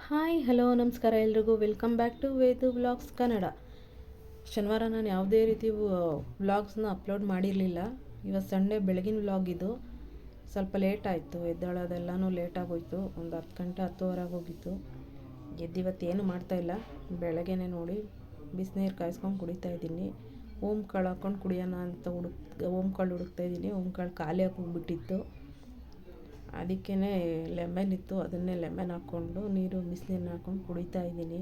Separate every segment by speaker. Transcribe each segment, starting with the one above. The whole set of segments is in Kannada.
Speaker 1: ಹಾಯ್ ಹಲೋ ನಮಸ್ಕಾರ ಎಲ್ರಿಗೂ welcome back to Vedu vlogs Kannada. ಶನಿವಾರ ನಾನು ಯಾವುದೇ ರೀತಿ ವ್ಲಾಗ್ಸ್ನ ಅಪ್ಲೋಡ್ ಮಾಡಿರಲಿಲ್ಲ. ಇವತ್ತು ಸಂಡೇ ಬೆಳಗಿನ ವ್ಲಾಗ್ ಇದು. ಸ್ವಲ್ಪ ಲೇಟ್ ಆಯಿತು, ಎದ್ದೇಳೋದೆಲ್ಲನೂ ಲೇಟಾಗೋಯಿತು. ಒಂದು 10 ಗಂಟೆ 10:15 ಆಗೋಗಿತ್ತು. ಎದ್ದಿವತ್ತೇನು ಮಾಡ್ತಾಯಿಲ್ಲ, ಬೆಳಗ್ಗೆನೇ ನೋಡಿ ಬಿಸಿನೀರು ಕಾಯಿಸ್ಕೊಂಡು ಕುಡಿತಾಯಿದ್ದೀನಿ. ಓಮ್ ಕಾಳು ಹಾಕ್ಕೊಂಡು ಕುಡಿಯೋಣ ಅಂತ ಓಮ್ ಕಾಳು ಹುಡುಕ್ತಾಯಿದ್ದೀನಿ. ಓಮ್ ಕಾಳು ಖಾಲಿ ಹೋಗ್ಬಿಟ್ಟಿತ್ತು. ಅದಕ್ಕೇ ಲೆಮನ್ ಇತ್ತು, ಅದನ್ನೇ ಲೆಮನ್ ಹಾಕ್ಕೊಂಡು ಬಿಸಿನೀರನ್ನ ಹಾಕ್ಕೊಂಡು ಕುಡಿತಾಯಿದ್ದೀನಿ.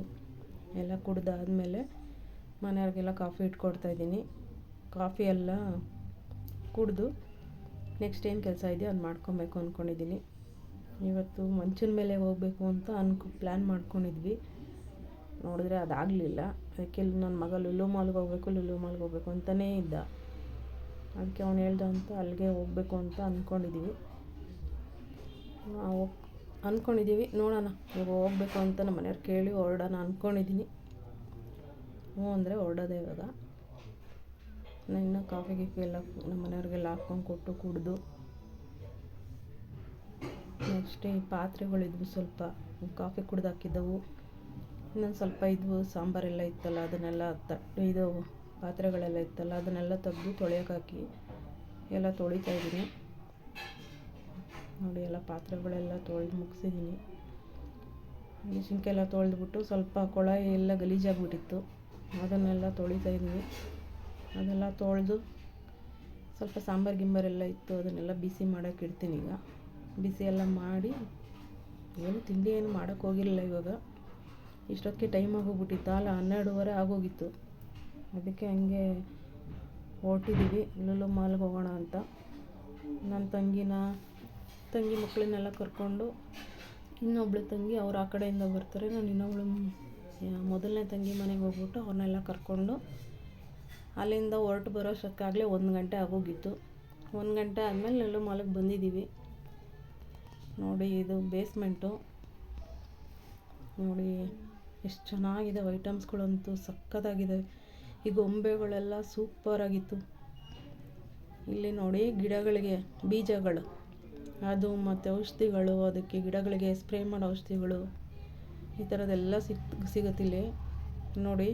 Speaker 1: ಎಲ್ಲ ಕುಡ್ದಾದ್ಮೇಲೆ ಮನೆಯವ್ರಿಗೆಲ್ಲ ಕಾಫಿ ಇಟ್ಕೊಡ್ತಾಯಿದ್ದೀನಿ. ಕಾಫಿ ಎಲ್ಲ ಕುಡಿದು ನೆಕ್ಸ್ಟ್ ಏನು ಕೆಲಸ ಇದೆಯೋ ಅದು ಮಾಡ್ಕೊಬೇಕು ಅಂದ್ಕೊಂಡಿದ್ದೀನಿ. ಇವತ್ತು ಮಂಚಿನ ಮೇಲೆ ಹೋಗಬೇಕು ಅಂತ ಪ್ಲ್ಯಾನ್ ಮಾಡ್ಕೊಂಡಿದ್ವಿ. ನೋಡಿದ್ರೆ ಅದಾಗಲಿಲ್ಲ. ಅದಕ್ಕೆ ನನ್ನ ಮಗ ಲುಲು ಮಾಲ್ಗೆ ಹೋಗಬೇಕು ಅಂತಲೇ ಇದ್ದ. ಅದಕ್ಕೆ ಅವ್ನು ಹೇಳ್ದ ಅಂತ ಅಲ್ಲಿಗೆ ಹೋಗಬೇಕು ಅಂತ ಅಂದ್ಕೊಂಡಿದ್ದೀವಿ. ನಾವು ಅಂದ್ಕೊಂಡಿದ್ದೀವಿ, ನೋಡೋಣ. ಇವಾಗ ಹೋಗಬೇಕು ಅಂತ ನಮ್ಮ ಮನೆಯವ್ರು ಕೇಳಿ ಹೊರಡೋಣ ಅಂದ್ಕೊಂಡಿದ್ದೀನಿ. ಹ್ಞೂ ಅಂದರೆ ಹೊರಡೋದೆ ಇವಾಗ. ನಾನು ಇನ್ನೂ ಕಾಫಿ ಎಲ್ಲ ನಮ್ಮ ಮನೆಯವ್ರಿಗೆಲ್ಲ ಹಾಕ್ಕೊಂಡು ಕೊಟ್ಟು ಕುಡಿದು ನೆಕ್ಸ್ಟ್ ಈ ಪಾತ್ರೆಗಳಿದ್ವು, ಸ್ವಲ್ಪ ಕಾಫಿ ಕುಡ್ದು ಹಾಕಿದ್ದವು. ಇನ್ನೊಂದು ಸ್ವಲ್ಪ ಇದ್ವು, ಸಾಂಬಾರೆಲ್ಲ ಇತ್ತಲ್ಲ ಅದನ್ನೆಲ್ಲ ಇದು ಪಾತ್ರೆಗಳೆಲ್ಲ ಇತ್ತಲ್ಲ ಅದನ್ನೆಲ್ಲ ತೆಗೆದು ತೊಳೆಯೋಕೆ ಹಾಕಿ ಎಲ್ಲ ತೊಳಿತಾಯಿದ್ದೀನಿ. ನೋಡಿ, ಎಲ್ಲ ಪಾತ್ರೆಗಳೆಲ್ಲ ತೊಳೆದು ಮುಗಿಸಿದ್ದೀನಿ. ಮಿಷಿನ್ಕೆಲ್ಲ ತೊಳೆದ್ಬಿಟ್ಟು ಸ್ವಲ್ಪ ಕೊಳಾಯಿ ಎಲ್ಲ ಗಲೀಜಾಗಿಬಿಟ್ಟಿತ್ತು, ಅದನ್ನೆಲ್ಲ ತೊಳಿತಾಯಿದ್ದೀನಿ. ಅದೆಲ್ಲ ತೊಳೆದು ಸ್ವಲ್ಪ ಸಾಂಬಾರೆಲ್ಲ ಇತ್ತು, ಅದನ್ನೆಲ್ಲ ಬಿಸಿ ಮಾಡೋಕೆ ಇಡ್ತೀನಿ. ಈಗ ಬಿಸಿ ಎಲ್ಲ ಮಾಡಿ ತಿಂಡಿ ಏನು ಮಾಡೋಕ್ಕೆ ಹೋಗಿರಲಿಲ್ಲ. ಇವಾಗ ಇಷ್ಟೊತ್ತಿಗೆ ಟೈಮ್ ಆಗೋಗ್ಬಿಟ್ಟಿತ್ತು, ಅಲ್ಲ 12:30 ಆಗೋಗಿತ್ತು. ಅದಕ್ಕೆ ಹಂಗೆ ಹೊರಟಿದ್ದೀವಿ ಲುಲು ಮಾಲ್ಗೆ ಹೋಗೋಣ ಅಂತ. ನನ್ನ ತಂಗಿ ಮಕ್ಕಳನ್ನೆಲ್ಲ ಕರ್ಕೊಂಡು, ಇನ್ನೊಬ್ಳು ತಂಗಿ ಅವ್ರು ಆ ಕಡೆಯಿಂದ ಬರ್ತಾರೆ. ನಾನು ಇನ್ನೊಬ್ಳು ಮೊದಲನೇ ತಂಗಿ ಮನೆಗೆ ಹೋಗ್ಬಿಟ್ಟು ಅವ್ರನ್ನೆಲ್ಲ ಕರ್ಕೊಂಡು ಅಲ್ಲಿಂದ ಹೊರಟು ಬರೋಷ್ಟೊತ್ತಾಗಲೇ 1 ಗಂಟೆ ಆಗೋಗಿತ್ತು. 1 ಗಂಟೆ ಆದಮೇಲೆ ಲುಲು ಮಾಲ್ಗೆ ಬಂದಿದ್ದೀವಿ. ನೋಡಿ, ಇದು ಬೇಸ್ಮೆಂಟು. ನೋಡಿ ಎಷ್ಟು ಚೆನ್ನಾಗಿದೆ, ಐಟಮ್ಸ್ಗಳಂತೂ ಸಕ್ಕತ್ತಾಗಿದೆ. ಈ ಗೊಂಬೆಗಳೆಲ್ಲ ಸೂಪರಾಗಿತ್ತು. ಇಲ್ಲಿ ನೋಡಿ, ಗಿಡಗಳಿಗೆ ಬೀಜಗಳು, ಅದು ಮತ್ತು ಔಷಧಿಗಳು, ಅದಕ್ಕೆ ಗಿಡಗಳಿಗೆ ಸ್ಪ್ರೇ ಮಾಡೋ ಔಷಧಿಗಳು, ಈ ಥರದ್ದೆಲ್ಲ ಸಿಗುತ್ತಿಲ್ಲಿ. ನೋಡಿ,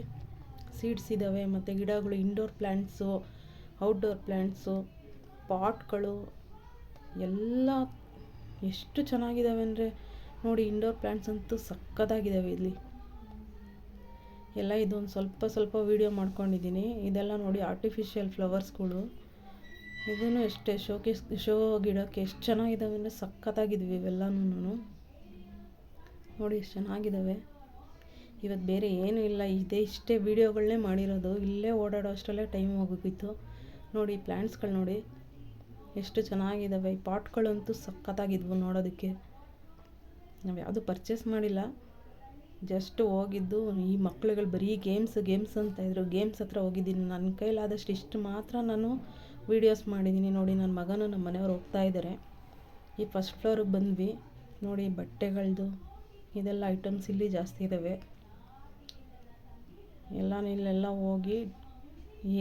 Speaker 1: ಸೀಡ್ಸ್ ಇದ್ದಾವೆ, ಮತ್ತು ಗಿಡಗಳು, ಇಂಡೋರ್ ಪ್ಲ್ಯಾಂಟ್ಸು, ಔಟ್ಡೋರ್ ಪ್ಲ್ಯಾಂಟ್ಸು, ಪಾಟ್ಗಳು ಎಲ್ಲ ಎಷ್ಟು ಚೆನ್ನಾಗಿದ್ದಾವೆ ಅಂದರೆ ನೋಡಿ. ಇಂಡೋರ್ ಪ್ಲ್ಯಾಂಟ್ಸ್ ಅಂತೂ ಸಕ್ಕತ್ತಾಗಿದ್ದಾವೆ ಇಲ್ಲಿ ಎಲ್ಲ. ಇದೊಂದು ಸ್ವಲ್ಪ ವೀಡಿಯೋ ಮಾಡ್ಕೊಂಡಿದ್ದೀನಿ. ಇದೆಲ್ಲ ನೋಡಿ ಆರ್ಟಿಫಿಷಿಯಲ್ ಫ್ಲವರ್ಸ್ಗಳು. ಇದೂ ಅಷ್ಟೇ ಶೋ ಗಿಡಕ್ಕೆ ಎಷ್ಟು ಚೆನ್ನಾಗಿದ್ದಾವೆ ಅಂದರೆ ಸಕ್ಕತ್ತಾಗಿದ್ವಿ ಇವೆಲ್ಲನೂ. ನೋಡಿ ಎಷ್ಟು ಚೆನ್ನಾಗಿದ್ದಾವೆ. ಇವತ್ತು ಬೇರೆ ಏನೂ ಇಲ್ಲ, ಇಷ್ಟೇ ವೀಡಿಯೋಗಳನ್ನೇ ಮಾಡಿರೋದು. ಇಲ್ಲೇ ಓಡಾಡೋ ಅಷ್ಟರಲ್ಲೇ ಟೈಮ್ ಹೋಗೋಗಿತ್ತು. ನೋಡಿ ಪ್ಲ್ಯಾಂಟ್ಸ್ಗಳು ನೋಡಿ ಎಷ್ಟು ಚೆನ್ನಾಗಿದ್ದಾವೆ. ಈ ಪಾಟ್ಗಳಂತೂ ಸಕ್ಕತ್ತಾಗಿದ್ವು ನೋಡೋದಕ್ಕೆ. ನಾವು ಯಾವುದು ಪರ್ಚೇಸ್ ಮಾಡಿಲ್ಲ, ಜಸ್ಟ್ ಹೋಗಿದ್ದು. ಈ ಮಕ್ಳುಗಳು ಬರೀ ಗೇಮ್ಸ್ ಅಂತ ಇದ್ರು, ಗೇಮ್ಸ್ ಹತ್ರ ಹೋಗಿದ್ದೀನಿ. ನನ್ನ ಕೈಲಾದಷ್ಟು ಇಷ್ಟು ಮಾತ್ರ ನಾನು ವೀಡಿಯೋಸ್ ಮಾಡಿದ್ದೀನಿ. ನೋಡಿ, ನನ್ನ ಮಗನೂ ನಮ್ಮ ಮನೆಯವ್ರು ಹೋಗ್ತಾ ಇದ್ದಾರೆ. ಈ ಫಸ್ಟ್ ಫ್ಲೋರಿಗೆ ಬಂದ್ವಿ. ನೋಡಿ, ಬಟ್ಟೆಗಳದ್ದು ಇದೆಲ್ಲ ಐಟಮ್ಸ್ ಇಲ್ಲಿ ಜಾಸ್ತಿ ಇದ್ದಾವೆ. ಇಲ್ಲೆಲ್ಲ ಹೋಗಿ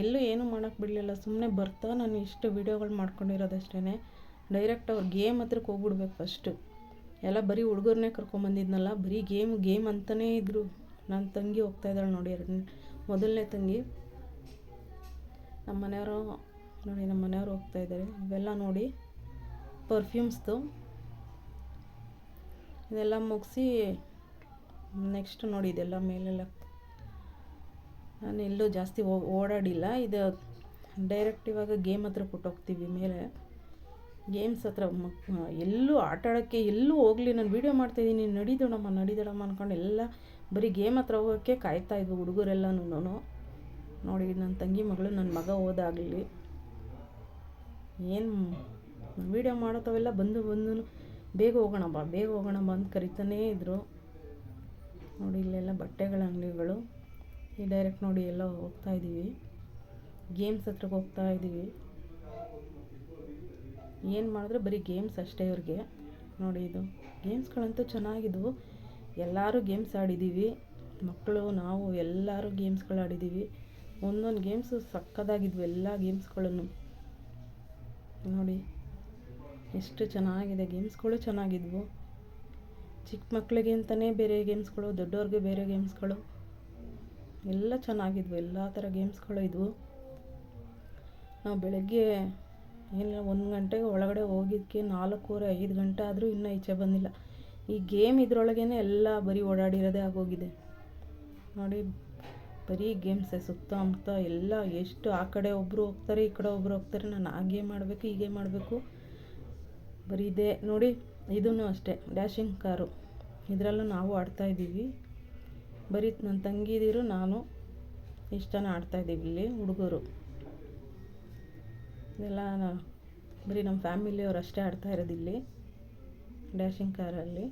Speaker 1: ಎಲ್ಲೂ ಏನೂ ಮಾಡೋಕ್ಕೆ ಬಿಡಲಿಲ್ಲ, ಸುಮ್ಮನೆ ಬರ್ತಾ ನಾನು ಇಷ್ಟು ವೀಡಿಯೋಗಳು ಮಾಡ್ಕೊಂಡಿರೋದಷ್ಟೇ. ಡೈರೆಕ್ಟ್ ಅವ್ರು ಗೇಮ್ ಹತ್ರಕ್ಕೆ ಹೋಗ್ಬಿಡ್ಬೇಕು ಫಸ್ಟು. ಎಲ್ಲ ಬರೀ ಹುಡುಗರನ್ನೇ ಕರ್ಕೊಂಬಂದಿದ್ನಲ್ಲ, ಬರೀ ಗೇಮ್ ಅಂತಲೇ ಇದ್ದರು. ನನ್ನ ತಂಗಿ ಹೋಗ್ತಾಯಿದ್ದಾಳೆ ನೋಡಿ, ಮೊದಲನೇ ತಂಗಿ. ನಮ್ಮ ಮನೆಯವರು ಹೋಗ್ತಾಯಿದ್ದಾರೆ. ಇವೆಲ್ಲ ನೋಡಿ ಪರ್ಫ್ಯೂಮ್ಸ್ದು. ಇದೆಲ್ಲ ಮುಗಿಸಿ ನೆಕ್ಸ್ಟ್ ನೋಡಿ, ಇದೆಲ್ಲ ಮೇಲೆಲ್ಲ ನಾನು ಎಲ್ಲೂ ಜಾಸ್ತಿ ಓಡಾಡಿಲ್ಲ. ಇದು ಡೈರೆಕ್ಟ್ ಇವಾಗ ಗೇಮ್ ಹತ್ರ ಕೊಟ್ಟೋಗ್ತೀವಿ ಮೇಲೆ. ಗೇಮ್ಸ್ ಹತ್ರ ಎಲ್ಲೂ ಆಟ ಆಡೋಕ್ಕೆ ಎಲ್ಲೂ ಹೋಗಲಿ. ನಾನು ವೀಡಿಯೋ ಮಾಡ್ತಾಯಿದ್ದೀನಿ, ನಡಿದೋಣಮ್ಮ ಅಂದ್ಕೊಂಡು ಎಲ್ಲ ಬರೀ ಗೇಮ್ ಹತ್ರ ಹೋಗೋಕ್ಕೆ ಕಾಯ್ತಾಯಿದ್ವು ಹುಡುಗರೆಲ್ಲನೂ. ನೋಡಿ, ನನ್ನ ತಂಗಿ ಮಗಳು ನನ್ನ ಮಗ ಹೋದಾಗಲಿ ಏನು ವೀಡಿಯೋ ಮಾಡೋತವೆಲ್ಲ ಬಂದು ಬೇಗ ಹೋಗೋಣ ಬಾ ಅಂತ ಕರಿತಾನೇ ಇದ್ದರು. ನೋಡಿ, ಇಲ್ಲೆಲ್ಲ ಬಟ್ಟೆಗಳ ಅಂಗಡಿಗಳು. ಈ ಡೈರೆಕ್ಟ್ ನೋಡಿ ಎಲ್ಲ ಹೋಗ್ತಾಯಿದ್ದೀವಿ, ಗೇಮ್ಸ್ ಹತ್ರಕ್ಕೆ ಹೋಗ್ತಾಯಿದ್ದೀವಿ. ಏನು ಮಾಡಿದ್ರೆ ಬರೀ ಗೇಮ್ಸ್ ಅಷ್ಟೇ ಇವ್ರಿಗೆ. ನೋಡಿ, ಇದು ಗೇಮ್ಸ್ಗಳಂತೂ ಚೆನ್ನಾಗಿದ್ವು. ಎಲ್ಲರೂ ಗೇಮ್ಸ್ ಆಡಿದ್ದೀವಿ, ಮಕ್ಕಳು ನಾವು ಎಲ್ಲರೂ ಗೇಮ್ಸ್ಗಳು ಆಡಿದ್ದೀವಿ. ಒಂದೊಂದು ಗೇಮ್ಸು ಸಕ್ಕತ್ತಾಗಿದ್ವು, ಎಲ್ಲ ಗೇಮ್ಸ್ಗಳನ್ನು. ನೋಡಿ ಎಷ್ಟು ಚೆನ್ನಾಗಿದೆ, ಗೇಮ್ಸ್ಗಳು ಚೆನ್ನಾಗಿದ್ವು. ಚಿಕ್ಕ ಮಕ್ಕಳಿಗೆ ಅಂತಲೇ ಬೇರೆ ಗೇಮ್ಸ್ಗಳು, ದೊಡ್ಡವ್ರಿಗೆ ಬೇರೆ ಗೇಮ್ಸ್ಗಳು ಎಲ್ಲ ಚೆನ್ನಾಗಿದ್ವು. ಎಲ್ಲ ಥರ ಗೇಮ್ಸ್ಗಳು ಇದ್ವು. ನಾವು ಬೆಳಗ್ಗೆ ಇಲ್ಲ 1 ಗಂಟೆಗೆ ಒಳಗಡೆ ಹೋಗಿದ್ದಕ್ಕೆ 4:15 5 ಗಂಟೆ ಆದರೂ ಇನ್ನೂ ಈಚೆ ಬಂದಿಲ್ಲ. ಈ ಗೇಮ್ ಇದ್ರೊಳಗೇ ಎಲ್ಲ ಬರೀ ಓಡಾಡಿರೋದೇ ಆಗೋಗಿದೆ ನೋಡಿ. ಬರೀ ಗೇಮ್ಸೇ ಸುತ್ತಮುತ್ತ ಎಲ್ಲ. ಎಷ್ಟು ಆ ಕಡೆ ಒಬ್ಬರು ಹೋಗ್ತಾರೆ, ಈ ಕಡೆ ಒಬ್ಬರು ಹೋಗ್ತಾರೆ, ನಾನು ಆ ಗೇಮ್ ಮಾಡಬೇಕು, ಈ ಗೇಮ್ ಮಾಡಬೇಕು, ಬರೀ ಇದೆ ನೋಡಿ. ಇದೂ ಅಷ್ಟೇ, ಡ್ಯಾಶಿಂಗ್ ಕಾರು, ಇದರಲ್ಲೂ ನಾವು ಆಡ್ತಾಯಿದ್ದೀವಿ. ಬರೀ ನನ್ನ ತಂಗಿದಿರು ನಾನು ಇಷ್ಟು ಜನ ಆಡ್ತಾಯಿದ್ದೀವಿ ಇಲ್ಲಿ ಹುಡುಗರು. ಇದೆಲ್ಲ ಬರೀ ನಮ್ಮ ಫ್ಯಾಮಿಲಿಯವ್ರು ಅಷ್ಟೇ ಆಡ್ತಾ ಇರೋದಿಲ್ಲಿ ಡ್ಯಾಶಿಂಗ್ ಕಾರಲ್ಲಿ.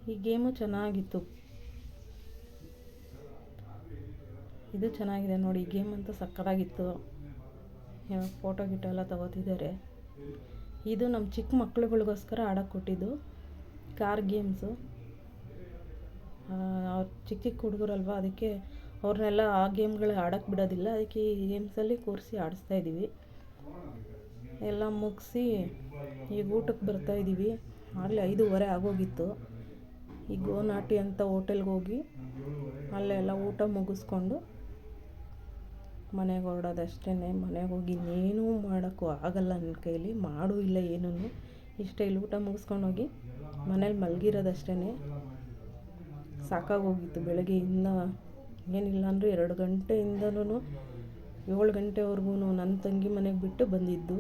Speaker 1: ಈ ಗೇಮು ಚೆನ್ನಾಗಿತ್ತು. ಇದು ಚೆನ್ನಾಗಿದೆ ನೋಡಿ. ಈ ಗೇಮ್ ಅಂತೂ ಸಕ್ಕತ್ತಾಗಿತ್ತು. ಫೋಟೋ ಗಿಟೋ ಎಲ್ಲ ತಗೋತಿದ್ದಾರೆ. ಇದು ನಮ್ಮ ಚಿಕ್ಕ ಮಕ್ಳುಗಳಿಗೋಸ್ಕರ ಆಡೋಕ್ಕೆ ಕೊಟ್ಟಿದ್ದು ಕಾರ್ ಗೇಮ್ಸು. ಅವ್ರು ಚಿಕ್ಕ ಚಿಕ್ಕ ಹುಡುಗರಲ್ವ, ಅದಕ್ಕೆ ಅವ್ರನ್ನೆಲ್ಲ ಆ ಗೇಮ್ಗಳು ಆಡೋಕ್ಕೆ ಬಿಡೋದಿಲ್ಲ. ಅದಕ್ಕೆ ಈ ಗೇಮ್ಸಲ್ಲಿ ಕೂರಿಸಿ ಆಡಿಸ್ತಾಯಿದ್ದೀವಿ. ಎಲ್ಲ ಮುಗಿಸಿ ಈಗ ಊಟಕ್ಕೆ ಬರ್ತಾಯಿದ್ದೀವಿ. ಆಗಲೇ 5:15 ಆಗೋಗಿತ್ತು. ಈ ಗೋನಾಟಿ ಅಂತ ಹೋಟೆಲ್ಗೆ ಹೋಗಿ ಅಲ್ಲೆಲ್ಲ ಊಟ ಮುಗಿಸ್ಕೊಂಡು ಮನೆಗೆ ಹೊರಡೋದಷ್ಟೇ. ಮನೆಗೆ ಹೋಗಿ ಇನ್ನೇನೂ ಮಾಡೋಕ್ಕೂ ಆಗಲ್ಲ ನನ್ನ ಕೈಲಿ, ಮಾಡೂ ಇಲ್ಲ ಏನೂ. ಇಷ್ಟೇ, ಇಲ್ಲಿ ಊಟ ಮುಗಿಸ್ಕೊಂಡು ಹೋಗಿ ಮನೇಲಿ ಮಲಗಿರೋದಷ್ಟೇ. ಸಾಕಾಗೋಗಿತ್ತು ಬೆಳಗ್ಗೆಯಿಂದ. ಏನಿಲ್ಲ ಅಂದರೂ 2 ಗಂಟೆಯಿಂದನೂ 7 ಗಂಟೆವರೆಗೂ ನನ್ನ ತಂಗಿ ಮನೆಗೆ ಬಿಟ್ಟು ಬಂದಿದ್ದು.